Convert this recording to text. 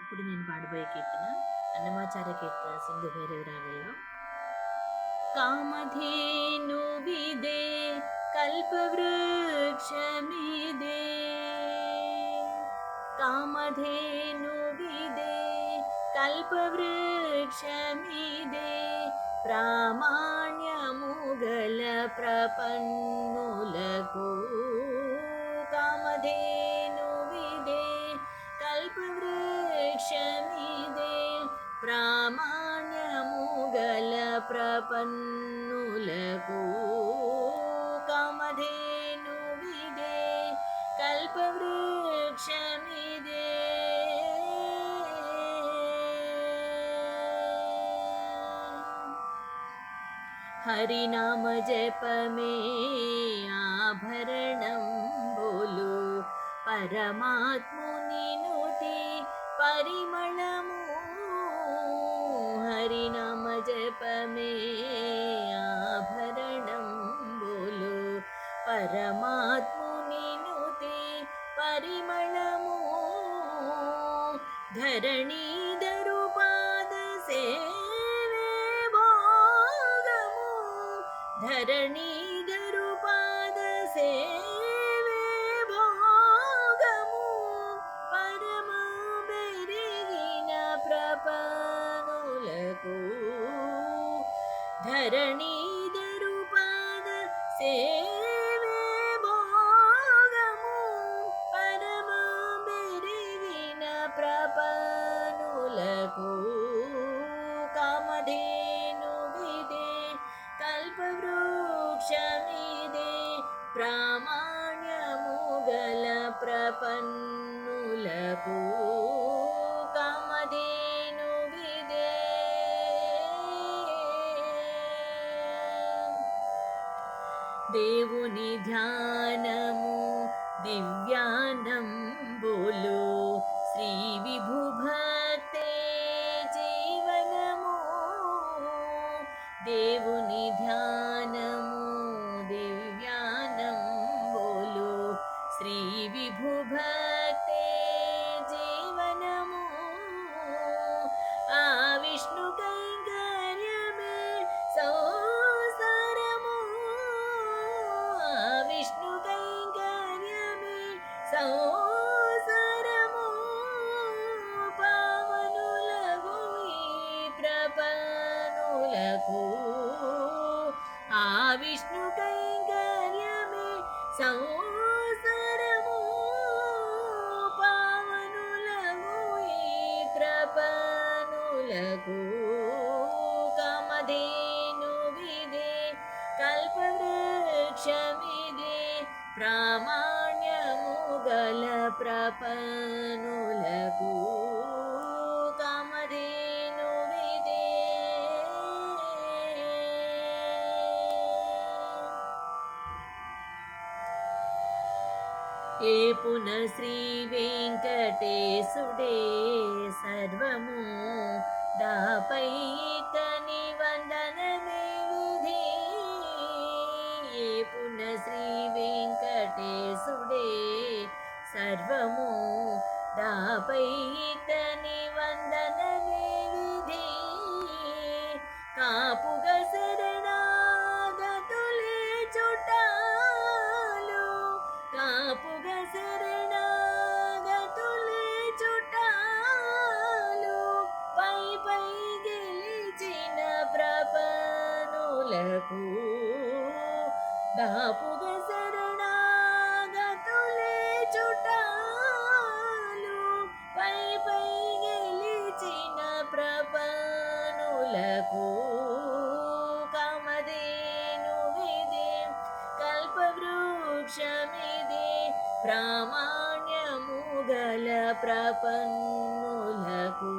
ఇప్పుడు నేను పాడబోయే కీర్తన అన్నమాచార్య కీర్తన సింధు భైరవి రాగంలో. కామధేనువిదే కల్పవృక్షమిదే, కామధేనువిదే కల్పవృక్షమిదే, ప్రామాణ్యము గల ప్రపన్నులకు. కామధేనువిదే కల్పవృక్షమిదే, ప్రామాణ్యము గల ప్రపన్నులకు. కామధేనువిదే కల్పవృక్షమిదే. హరినామ జపమే ఆభరణం బోలు, పరమాత్ముని నుతి పరిమళము. హరినామ జపమే ఆభరణం బోలు, పరమాత్ముని నుతి పరిమళము. ధరణీధరు పాద సేవే భోగము, ధరణీధరు పాద సేవే భోగము. పరమ బెరిగిన ప్రపన్నులకు. ధరణీధరు పాద సేవే భోగము, పరమ బెరిగిన ప్రపన్నులకు. కామధేనువిదే కల్పవృక్షమిదే, ప్రామాణ్యము గల ప్రపన్నులకు. కామధేనువిదే. దేవుని ధ్యానము దివ్యానంబులు, శ్రీ విభు భక్తే జీవనము. దేవుని ధ్యానము దివ్యానంబులు, శ్రీ విభు భక్తే జీవనము. ఆ విష్ణు కైంకర్యమే సంసారము, ఆ విష్ణు కైంకర్యమే సంసారము. పావనులగు ఈ ప్రపన్నులకు. ఆ విష్ణు కైంకర్యమే సంసారము, పావనులగు ఈ ప్రపన్నులకు. కామధేనువిదే కల్పవృక్షమిదే, ప్రామాణ్యము గల ప్రపన్నులకు. కామధేనువిదే. ఏపున శ్రీ వెంకటేశుడే సర్వము, దాపై తని వందనమే విధి. ఏపున శ్రీ వెంకటేశుడే సర్వము, దాపై తని వందనమే విధి. కాపుగ శరణాగతులే చుట్టాలు, కాపుగ శరణాగతులే చుట్టాలు. పై పై గెలిచిన ప్రపన్నులకు. దాపుగ శరణాగతులే చుట్టాలు, పై పై గెలిచిన ప్రపన్నులకు. కామధేనువిదే కల్పవృక్షమిదే, ప్రామాణ్యము గల ప్రపన్నులకు.